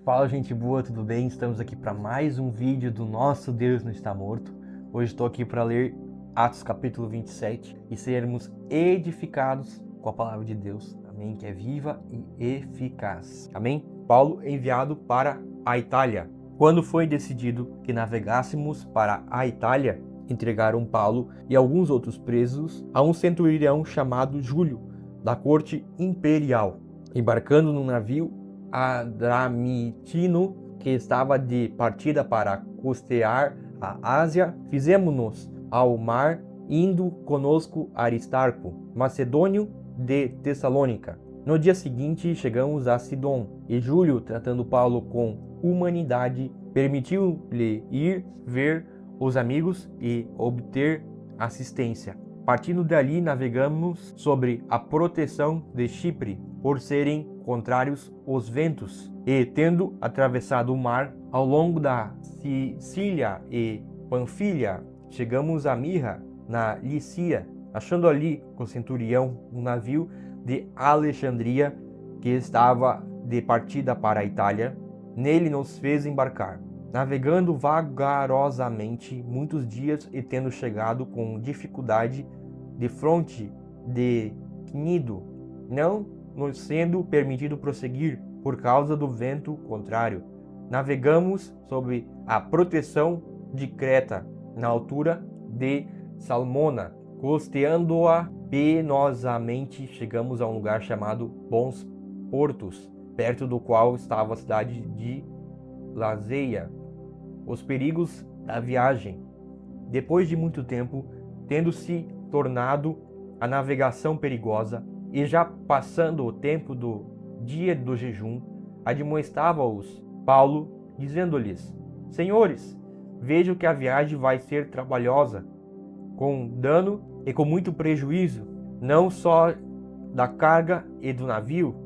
Fala, gente boa, tudo bem? Estamos aqui para mais um vídeo do Nosso Deus Não Está Morto. Hoje estou aqui para ler Atos capítulo 27 e sermos edificados com a palavra de Deus, amém? Que é viva e eficaz, amém? Paulo enviado para a Itália. Quando foi decidido que navegássemos para a Itália, entregaram Paulo e alguns outros presos a um centurião chamado Júlio, da corte imperial. Embarcando num navio Adramitino, que estava de partida para costear a Ásia, fizemos-nos ao mar, indo conosco Aristarco, macedônio de Tessalônica. No dia seguinte chegamos a Sidom, e Júlio, tratando Paulo com humanidade, permitiu-lhe ir ver os amigos e obter assistência. Partindo dali, navegamos sobre a proteção de Chipre, por serem contrários os ventos, e tendo atravessado o mar ao longo da Sicília e Panfilha, chegamos a Mirra, na Lícia, achando ali com o centurião um navio de Alexandria que estava de partida para a Itália. Nele nos fez embarcar, navegando vagarosamente muitos dias e tendo chegado com dificuldade de fronte de Cnido, não nos sendo permitido prosseguir por causa do vento contrário. Navegamos sob a proteção de Creta, na altura de Salmona, costeando-a penosamente, chegamos a um lugar chamado Bons Portos, perto do qual estava a cidade de Lazeia. Os perigos da viagem. Depois de muito tempo, tendo-se tornado a navegação perigosa, e já passando o tempo do dia do jejum, admoestava-os Paulo, dizendo-lhes: Senhores, vejo que a viagem vai ser trabalhosa, com dano e com muito prejuízo, não só da carga e do navio,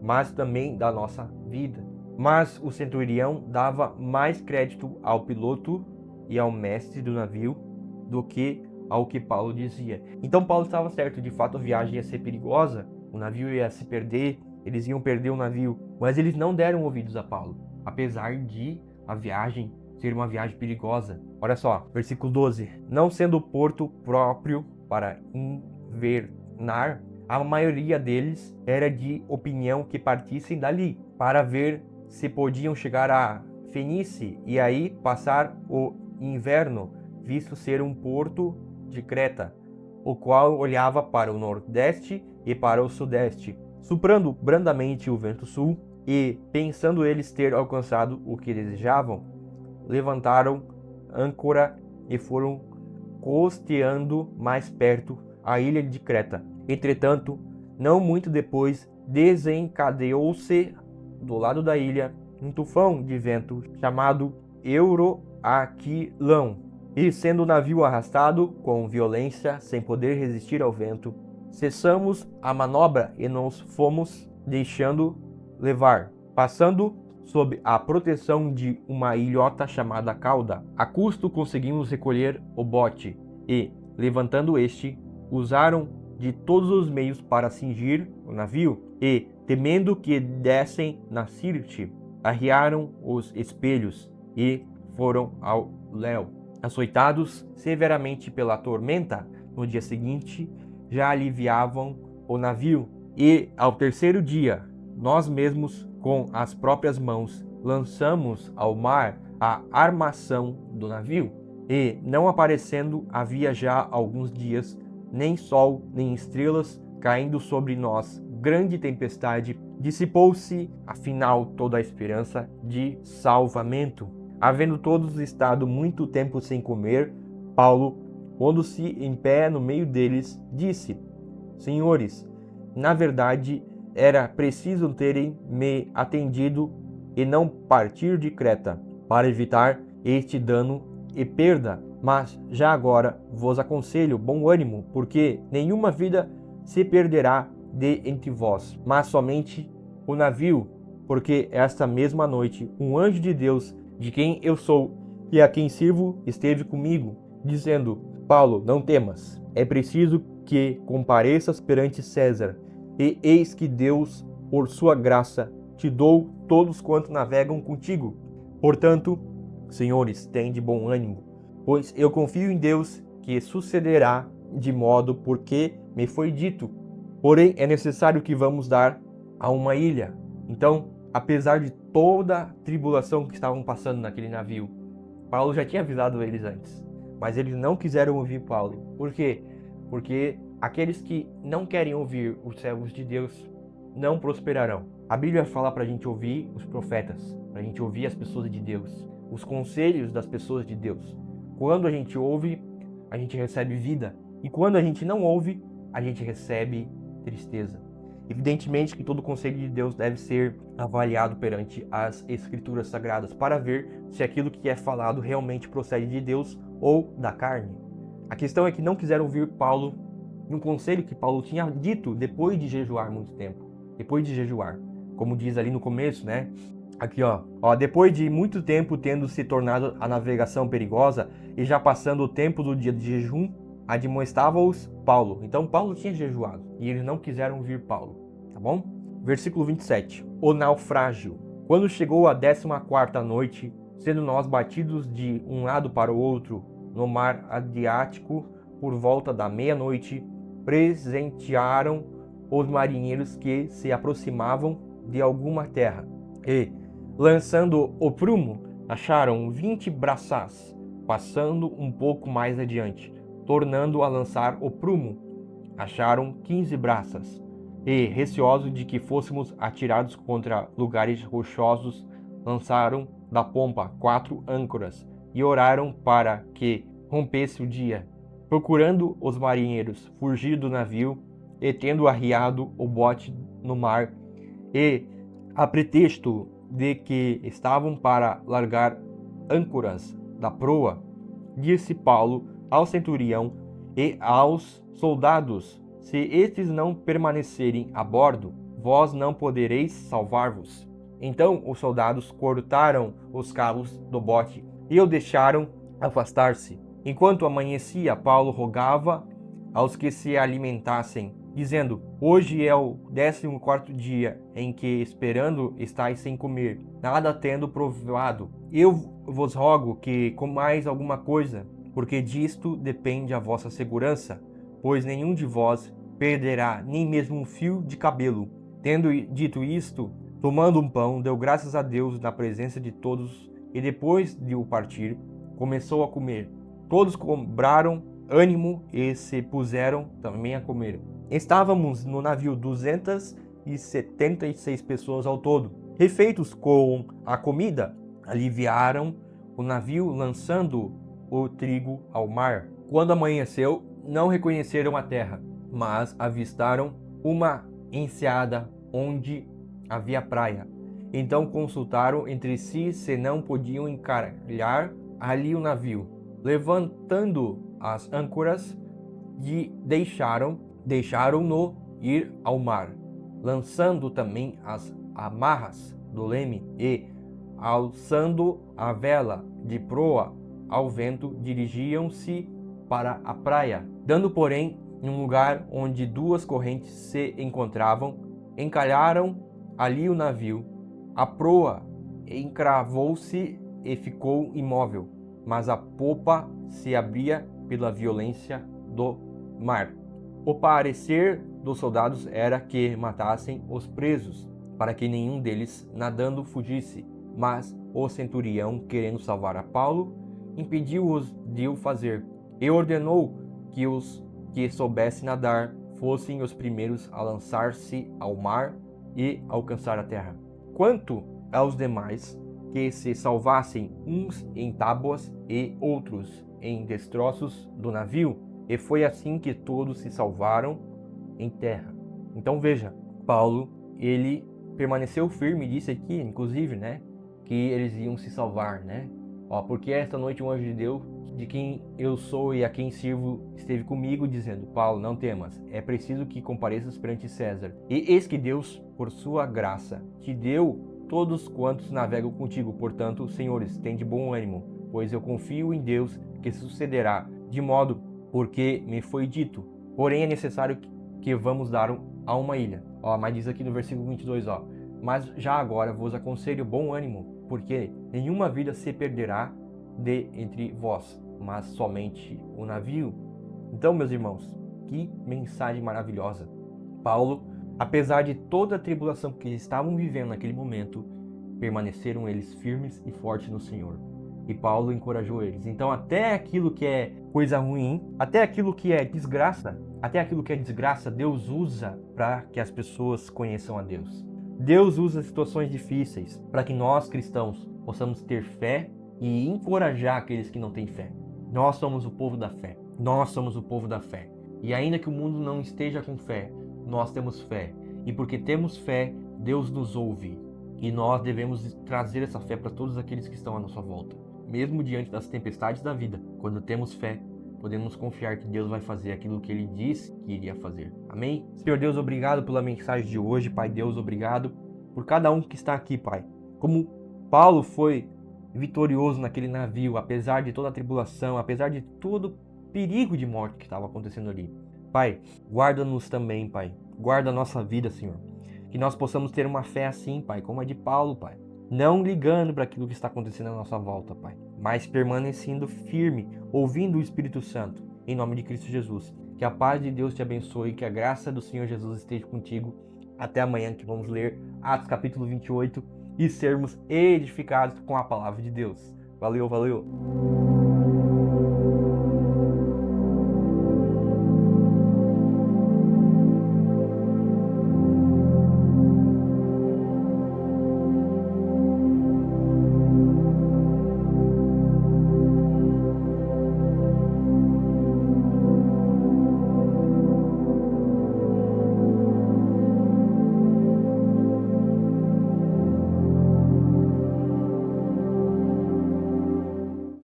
mas também da nossa vida. Mas o centurião dava mais crédito ao piloto e ao mestre do navio do que ao que Paulo dizia. Então Paulo estava certo, de fato a viagem ia ser perigosa, o navio ia se perder, eles iam perder o navio, mas eles não deram ouvidos a Paulo, apesar de a viagem ser uma viagem perigosa. Olha só, versículo 12. Não sendo o porto próprio para invernar, a maioria deles era de opinião que partissem dali, para ver se podiam chegar a Fenícia e aí passar o inverno, visto ser um porto de Creta, o qual olhava para o nordeste e para o sudeste, soprando brandamente o vento sul, e, pensando eles ter alcançado o que desejavam, levantaram âncora e foram costeando mais perto a ilha de Creta. Entretanto, não muito depois, desencadeou-se do lado da ilha um tufão de vento chamado Euroaquilão, e sendo o navio arrastado com violência, sem poder resistir ao vento, cessamos a manobra e nos fomos deixando levar, passando sob a proteção de uma ilhota chamada Cauda. A custo conseguimos recolher o bote e, levantando este, usaram de todos os meios para cingir o navio e, temendo que dessem na Sirte, arriaram os espelhos e foram ao léu. Açoitados severamente pela tormenta, no dia seguinte já aliviavam o navio, e ao terceiro dia, nós mesmos, com as próprias mãos, lançamos ao mar a armação do navio, e, não aparecendo havia já alguns dias, nem sol, nem estrelas, caindo sobre nós grande tempestade, dissipou-se, afinal, toda a esperança de salvamento. Havendo todos estado muito tempo sem comer, Paulo, pondo-se em pé no meio deles, disse: Senhores, na verdade, era preciso terem me atendido e não partir de Creta, para evitar este dano e perda. Mas já agora vos aconselho bom ânimo, porque nenhuma vida se perderá de entre vós, mas somente o navio, porque esta mesma noite um anjo de Deus, de quem eu sou e a quem sirvo, esteve comigo, dizendo: Paulo, não temas, é preciso que compareças perante César, e eis que Deus, por sua graça, te dou todos quantos navegam contigo. Portanto, senhores, tende bom ânimo, pois eu confio em Deus que sucederá de modo porque me foi dito. Porém, é necessário que vamos dar a uma ilha. Então, apesar de toda a tribulação que estavam passando naquele navio, Paulo já tinha avisado eles antes, mas eles não quiseram ouvir Paulo. Por quê? Porque aqueles que não querem ouvir os servos de Deus não prosperarão. A Bíblia fala para a gente ouvir os profetas, para a gente ouvir as pessoas de Deus, os conselhos das pessoas de Deus. Quando a gente ouve, a gente recebe vida. E quando a gente não ouve, a gente recebe tristeza. Evidentemente que todo conselho de Deus deve ser avaliado perante as Escrituras Sagradas para ver se aquilo que é falado realmente procede de Deus ou da carne. A questão é que não quiseram ouvir Paulo num conselho que Paulo tinha dito depois de jejuar muito tempo. Depois de jejuar. Como diz ali no começo, né? Aqui, ó. Depois de muito tempo tendo se tornado a navegação perigosa e já passando o tempo do dia de jejum, admoestava-os Paulo. Então Paulo tinha jejuado e eles não quiseram ouvir Paulo, tá bom? Versículo 27. O naufrágio. Quando chegou a 14ª noite, sendo nós batidos de um lado para o outro no mar Adriático por volta da meia-noite, presentearam os marinheiros que se aproximavam de alguma terra e, lançando o prumo, acharam 20 braçás, passando um pouco mais adiante. Tornando a lançar o prumo, acharam 15 braças, e, receosos de que fôssemos atirados contra lugares rochosos, lançaram da pompa 4 âncoras, e oraram para que rompesse o dia. Procurando os marinheiros fugir do navio, e tendo arriado o bote no mar, e, a pretexto de que estavam para largar âncoras da proa, disse Paulo ao centurião e aos soldados: se estes não permanecerem a bordo, vós não podereis salvar-vos. Então os soldados cortaram os cabos do bote e o deixaram afastar-se. Enquanto amanhecia, Paulo rogava aos que se alimentassem, dizendo: hoje é o 14º dia em que, esperando, estáis sem comer, nada tendo provado. Eu vos rogo que comais alguma coisa, porque disto depende a vossa segurança, pois nenhum de vós perderá nem mesmo um fio de cabelo. Tendo dito isto, tomando um pão, deu graças a Deus na presença de todos, e depois de o partir, começou a comer. Todos cobraram ânimo e se puseram também a comer. Estávamos no navio 276 pessoas ao todo. Refeitos com a comida, aliviaram o navio, lançando o trigo ao mar. Quando amanheceu, não reconheceram a terra, mas avistaram uma enseada onde havia praia. Então consultaram entre si se não podiam encalhar ali o navio. Levantando as âncoras, deixaram-no ir ao mar, lançando também as amarras do leme e, alçando a vela de proa ao vento, dirigiam-se para a praia. Dando, porém, em um lugar onde duas correntes se encontravam, encalharam ali o navio. A proa encravou-se e ficou imóvel, mas a popa se abria pela violência do mar. O parecer dos soldados era que matassem os presos, para que nenhum deles nadando fugisse. Mas o centurião, querendo salvar a Paulo, impediu-os de o fazer, e ordenou que os que soubessem nadar fossem os primeiros a lançar-se ao mar e alcançar a terra. Quanto aos demais, que se salvassem, uns em tábuas e outros em destroços do navio, e foi assim que todos se salvaram em terra. Então veja, Paulo, ele permaneceu firme, disse aqui, inclusive, né, que eles iam se salvar, né? Porque esta noite um anjo de Deus, de quem eu sou e a quem sirvo, esteve comigo, dizendo: Paulo, não temas, é preciso que compareças perante César. E eis que Deus, por sua graça, te deu todos quantos navegam contigo. Portanto, senhores, tende bom ânimo, pois eu confio em Deus que sucederá, de modo porque me foi dito. Porém, é necessário que vamos dar a uma ilha. Mas diz aqui no versículo 22, Mas já agora vos aconselho bom ânimo, porque nenhuma vida se perderá de entre vós, mas somente o navio. Então, meus irmãos, que mensagem maravilhosa. Paulo, apesar de toda a tribulação que eles estavam vivendo naquele momento, permaneceram eles firmes e fortes no Senhor. E Paulo encorajou eles. Então, até aquilo que é coisa ruim, até aquilo que é desgraça, Deus usa para que as pessoas conheçam a Deus. Deus usa situações difíceis para que nós, cristãos, possamos ter fé e encorajar aqueles que não têm fé. Nós somos o povo da fé. Nós somos o povo da fé. E ainda que o mundo não esteja com fé, nós temos fé. E porque temos fé, Deus nos ouve. E nós devemos trazer essa fé para todos aqueles que estão à nossa volta. Mesmo diante das tempestades da vida, quando temos fé, podemos confiar que Deus vai fazer aquilo que Ele disse que iria fazer. Amém? Senhor Deus, obrigado pela mensagem de hoje. Pai Deus, obrigado por cada um que está aqui, Pai. Como Paulo foi vitorioso naquele navio, apesar de toda a tribulação, apesar de todo o perigo de morte que estava acontecendo ali. Pai, guarda-nos também, Pai. Guarda a nossa vida, Senhor. Que nós possamos ter uma fé assim, Pai, como a de Paulo, Pai. Não ligando para aquilo que está acontecendo à nossa volta, Pai. Mas permanecendo firme, ouvindo o Espírito Santo. Em nome de Cristo Jesus. Que a paz de Deus te abençoe e que a graça do Senhor Jesus esteja contigo. Até amanhã que vamos ler Atos capítulo 28 e sermos edificados com a palavra de Deus. Valeu, valeu!